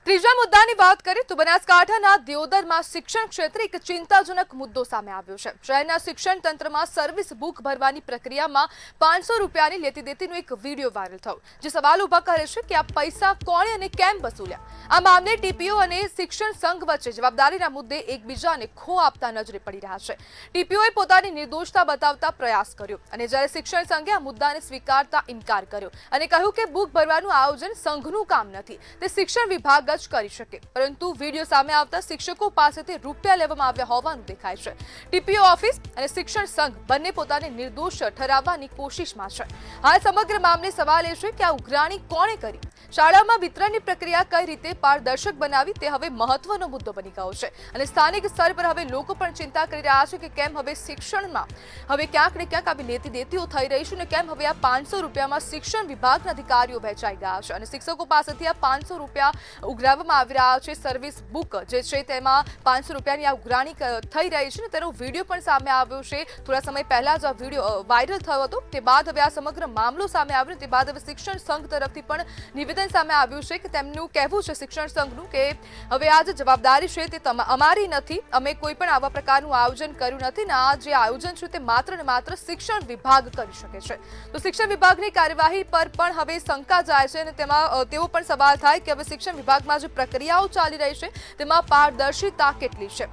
ત્રીજા મુદ્દાની વાત કરીએ તો બનાસકાંઠાના દિયોદરમાં શિક્ષણ ક્ષેત્રે એક ચિંતાજનક મુદ્દો સામે આવ્યો છે। શહેરના શિક્ષણ તંત્રમાં સર્વિસ બુક ભરવાની પ્રક્રિયામાં 500 રૂપિયાની લેતી દેતીનો એક વિડીયો વાયરલ થયો, જે સવાલ ઉભા કરે છે કે આ પૈસા કોણે અને કેમ વસૂલ્યા। આ મામલે ટીપીઓ અને શિક્ષણ સંઘ વચ્ચે જવાબદારીના મુદ્દે એકબીજાને ખો આપતા નજરે પડી રહ્યા છે। ટીપીઓએ પોતાની નિર્દોષતા બતાવતા પ્રયાસ કર્યો અને જ્યારે શિક્ષણ સંઘે આ મુદ્દાને સ્વીકારતા ઇનકાર કર્યો અને કહ્યું કે બુક ભરવાનું આયોજન સંઘનું કામ નથી, તે શિક્ષણ વિભાગ કરી શકે। પરંતુ વિડીયો સામે આવતા શિક્ષકો પાસેથી રૂપિયા લેવામાં આવ્યા હોવાનું દેખાય છે। ટીપીઓ ઓફિસ અને શિક્ષણ સંઘ બંને પોતાને નિર્દોષ ઠરાવવાની કોશિશમાં છે। હાલ સમગ્ર મામલે સવાલ એ છે કે આ ઉઘરાણી કોણે કરી, શાળામાં વિતરણની પ્રક્રિયા કઈ રીતે પારદર્શક બનાવી, તે હવે મહત્વનો મુદ્દો બની ગયો છે અને સ્થાનિક સ્તર પર હવે લોકો પણ ચિંતા કરી રહ્યા છે કે કેમ હવે શિક્ષણમાં હવે ક્યાંક ને ક્યાંક આવી લેતી દેતીઓ થઈ રહી છે અને કેમ હવે આ 500 રૂપિયામાં શિક્ષણ વિભાગના અધિકારીઓ વહેંચાઈ ગયા છે અને શિક્ષકો પાસેથી આ 500 રૂપિયા ઉઘરાવવામાં આવી રહ્યા છે। સર્વિસ બુક જે છે તેમાં 500 રૂપિયાની આ ઉઘરાણી થઈ રહી છે ને તેનો વિડીયો પણ સામે આવ્યો છે। થોડા સમય પહેલા જ આ વિડીયો વાયરલ થયો હતો, તે બાદ હવે આ સમગ્ર મામલો સામે આવ્યો, તે બાદ હવે શિક્ષણ સંઘ તરફથી પણ નિવેદન સામે આવ્યું છે કે તેમનું કહેવું છે શિક્ષણ સંઘનું કે હવે આ જે જવાબદારી છે તે અમારી નથી, અમે કોઈ પણ આવા પ્રકારનું આયોજન કર્યું નથી ને આ જે આયોજન છે તે માત્ર ને માત્ર શિક્ષણ વિભાગ કરી શકે છે। તો શિક્ષણ વિભાગની કાર્યવાહી પર પણ હવે શંકા જાય છે અને તેમાં તેવો પણ સવાલ થાય કે હવે શિક્ષણ વિભાગમાં જે પ્રક્રિયાઓ ચાલી રહી છે તેમાં પારદર્શિતા કેટલી છે।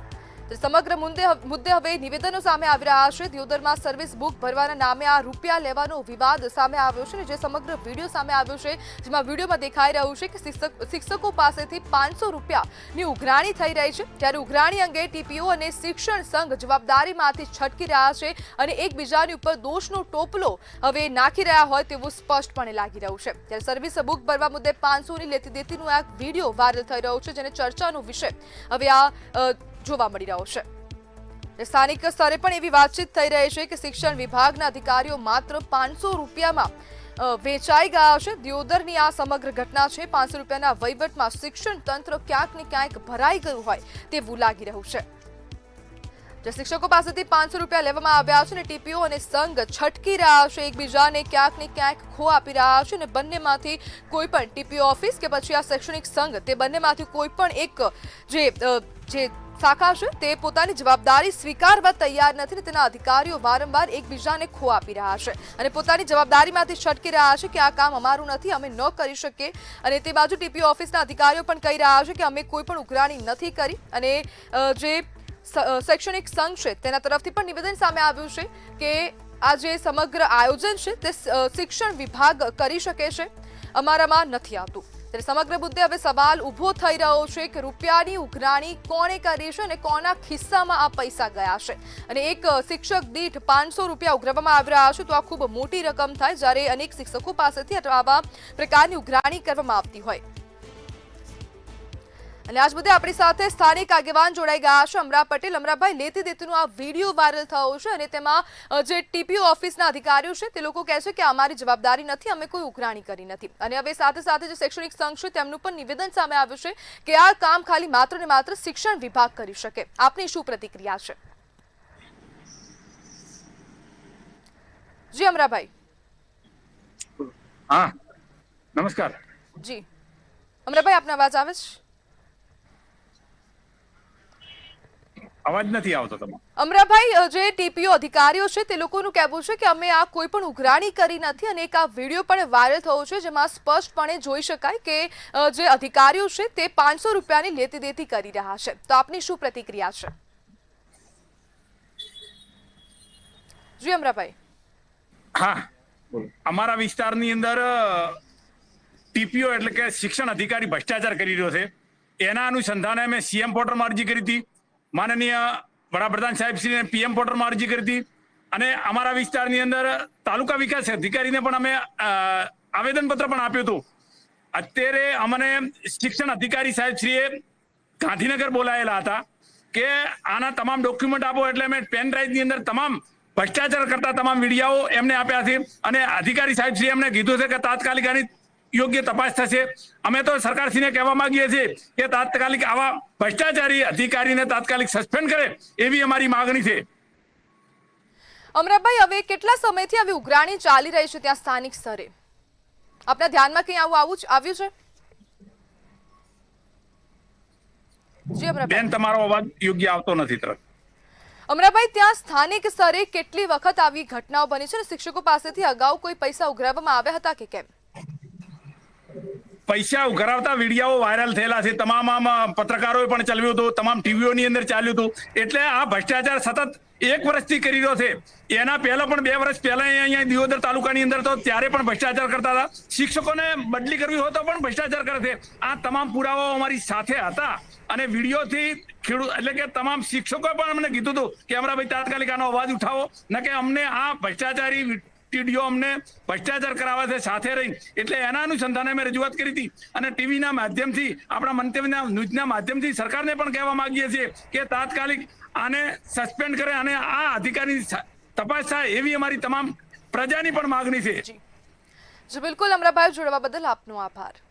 સમગ્ર મુદ્દે હવે નિવેદનો સામે આવી રહ્યા છે। દિયોદરમાં સર્વિસ બુક ભરવાના નામે આ રૂપિયા લેવાનો વિવાદ સામે આવ્યો છે, જે સમગ્ર વિડીયો સામે આવ્યો છે, જેમાં વિડીયોમાં દેખાઈ રહ્યું છે કે શિક્ષકો પાસેથી 500 રૂપિયાની ઉઘરાણી થઈ રહી છે, ત્યારે ઉઘરાણી અંગે ટીપીઓ અને શિક્ષણ સંઘ જવાબદારીમાંથી છટકી રહ્યા છે અને એકબીજાની ઉપર દોષનો ટોપલો હવે નાખી રહ્યા હોય તેવું સ્પષ્ટપણે લાગી રહ્યું છે। ત્યારે સર્વિસ બુક ભરવા મુદ્દે 500ની લેતી દેતીનો આ વિડીયો વાયરલ થઈ રહ્યો છે, જેને ચર્ચાનો વિષય હવે આ જોવા મળી રહ્યો છે। સ્થાનિક સ્તરે પણ એવી વાતચીત થઈ રહી છે કે શિક્ષણ વિભાગના અધિકારીઓ માત્ર 500 રૂપિયામાં વેચાઈ ગયા છે। દિયોદરની આ સમગ્ર ઘટના છે, 500 રૂપિયાના વહીવટમાં શિક્ષણ તંત્ર ક્યાંક ને ક્યાંક ભરાઈ ગયું હોય તેવું લાગી રહ્યું છે। જે શિક્ષકો પાસેથી 500 રૂપિયા લેવામાં આવ્યા છે અને ટીપીઓ અને સંઘ છટકી રહ્યા છે, એકબીજાને ક્યાંક ને ક્યાંક ખો આપી રહ્યા છે અને બંનેમાંથી કોઈ પણ ટીપીઓ ઓફિસ કે પછી આ શૈક્ષણિક સંઘ, તે બંનેમાંથી કોઈ પણ એક જે શાખા છે તે પોતાની જવાબદારી સ્વીકારવા તૈયાર નથી, તેના અધિકારીઓ વારંવાર એકબીજાને ખો આપી રહ્યા છે અને પોતાની જવાબદારીમાંથી છટકી રહ્યા છે કે આ કામ અમારું નથી, અમે ન કરી શકીએ। અને તે બાજુ ટીપીઓ ઓફિસના અધિકારીઓ પણ કહી રહ્યા છે કે અમે કોઈ પણ ઉઘરાણી નથી કરી અને જે શૈક્ષણિક સંઘ છે તેના તરફથી પણ નિવેદન સામે આવ્યું છે કે આ જે સમગ્ર આયોજન છે તે શિક્ષણ વિભાગ કરી શકે છે, અમારામાં નથી આવતું। સમગ્ર મુદ્દે હવે સવાલ ઉભો થઈ રહ્યો છે કે રૂપિયાની ઉઘરાણી કોણે કરી છે અને કોના ખિસ્સામાં આ પૈસા ગયા છે અને એક શિક્ષક દીઠ 500 રૂપિયા ઉઘરાવવામાં આવી રહ્યા છે તો આ ખૂબ મોટી રકમ થાય, જ્યારે અનેક શિક્ષકો પાસેથી આવા પ્રકારની ઉઘરાણી કરવામાં આવતી હોય। અને આજ મુદ્દે આપણી સાથે સ્થાનિક આગેવાન જોડાઈ ગયા છે, અમરા પટેલ। અમરાભાઈ, લેતી દેતીનો આ વિડીયો વાયરલ થયો છે અને તેમાં જે ટીપીઓ ઓફિસના અધિકારીઓ છે તે લોકો કહે છે કે અમારી જવાબદારી નથી, અમે કોઈ ઉઘરાણી કરી નથી અને હવે સાથે સાથે જે શૈક્ષણિક સંઘ છે તેમનું પણ નિવેદન સામે આવ્યું છે કે આ કામ ખાલી માત્ર ને માત્ર શિક્ષણ વિભાગ કરી શકે। આપની શું પ્રતિક્રિયા છે? જી અમરાભાઈ। હા, નમસ્કાર જી અમરાભાઈ, આપને અવાજ આવે છે? અવાજ નથી આવતો તમારો। અમરાભાઈ, જે ટીપીઓ અધિકારીઓ છે તે લોકોનું કહેવું છે કે અમે આ કોઈ પણ ઉઘરાણી કરી નથી અને એક આ વિડીયો પણ વાયરલ થયો છે, જેમાં સ્પષ્ટપણે જોઈ શકાય કે જે અધિકારીઓ છે તે 500 રૂપિયાની લેતી દેતી કરી રહ્યા છે, તો આપની શું પ્રતિક્રિયા છે? જી અમરાભાઈ। હા, અમારા વિસ્તારની અંદર ટીપીઓ એટલે કે શિક્ષણ અધિકારી ભ્રષ્ટાચાર કરી રહ્યો છે, એના અનુસંધાને અમે સીએમ પોર્ટલમાં અરજી કરી હતી, માનનીય વડાપ્રધાન સાહેબશ્રીને પીએમ પોર્ટલમાં અરજી કરી હતી અને અમારા વિસ્તારની અંદર તાલુકા વિકાસ અધિકારીને પણ અમે આવેદનપત્ર પણ આપ્યું હતું। અત્યારે અમને શિક્ષણ અધિકારી સાહેબશ્રીએ ગાંધીનગર બોલાયેલા હતા કે આના તમામ ડોક્યુમેન્ટ આપો, એટલે અમે પેન ડ્રાઈવની અંદર તમામ ભ્રષ્ટાચાર કરતા તમામ વિડીયો એમને આપ્યા છે અને અધિકારી સાહેબશ્રીએ અમને કીધું છે કે તાત્કાલિક આની યોગ્ય તપાસ થશે। અમે તો સરકારશ્રીને કહેવા માંગીએ છીએ કે તાત્કાલિક આવા ભ્રષ્ટાચારી અધિકારીને તાત્કાલિક સસ્પેન્ડ કરે એવી અમારી માંગણી છે। અમરાભાઈ, હવે કેટલા સમયથી આવી ઉઘરાણી ચાલી રહી છે ત્યાં સ્થાનિક સ્તરે? આપના ધ્યાનમાં કંઈ આવું આવ્યું છે? જી અમરાભાઈ. બેન, તમારો અવાજ યોગ્ય આવતો નથી તરફ. અમરાભાઈ, ત્યાં સ્થાનિક સ્તરે કેટલી વખત આવી ઘટનાઓ બની છે અને શિક્ષકો પાસેથી અગાઉ કોઈ પૈસા ઉઘરાવવામાં આવ્યા હતા કે કેમ? પૈસા ઉઘરાવતા વિડીયો વાયરલ થયેલા છે. તમામ આમ પત્રકારોએ પણ ચલાવ્યું હતું, તમામ ટીવીઓની અંદર ચાલ્યું હતું. એટલે આ ભ્રષ્ટાચાર સતત 1 વર્ષથી કરી રહ્યો છે. એના પહેલા પણ 2 વર્ષ પહેલા અહીંયા દિયોદર તાલુકાની અંદર તો ત્યારે પણ ભ્રષ્ટાચાર કરતા હતા. શિક્ષકોને બદલી કરવી હોય તો પણ ભ્રષ્ટાચાર કરે છે. આ તમામ પુરાવાઓ અમારી સાથે હતા અને વિડીયોથી ખેડૂત એટલે કે તમામ શિક્ષકોએ પણ અમને કીધું હતું કે અમરાભાઈ તાત્કાલિક આનો અવાજ ઉઠાવો, ન કે અમને આ ભ્રષ્ટાચારી ટીડીઓ અમને ભ્રષ્ટાચાર કરાવે છે સાથે રહી. એટલે એના અનુસંધાને અમે રજૂઆત કરી હતી અને ટીવીના માધ્યમથી, આપણા મંતવ્યના ન્યૂઝના માધ્યમથી સરકારને પણ કહેવા માંગીએ છીએ કે તાત્કાલિક આને સસ્પેન્ડ કરે અને આ અધિકારીની તપાસ થાય એવી અમારી તમામ પ્રજાની પણ માગણી છે. જી બિલકુલ અમરાભાઈ, જોડવા બદલ આપનો આભાર.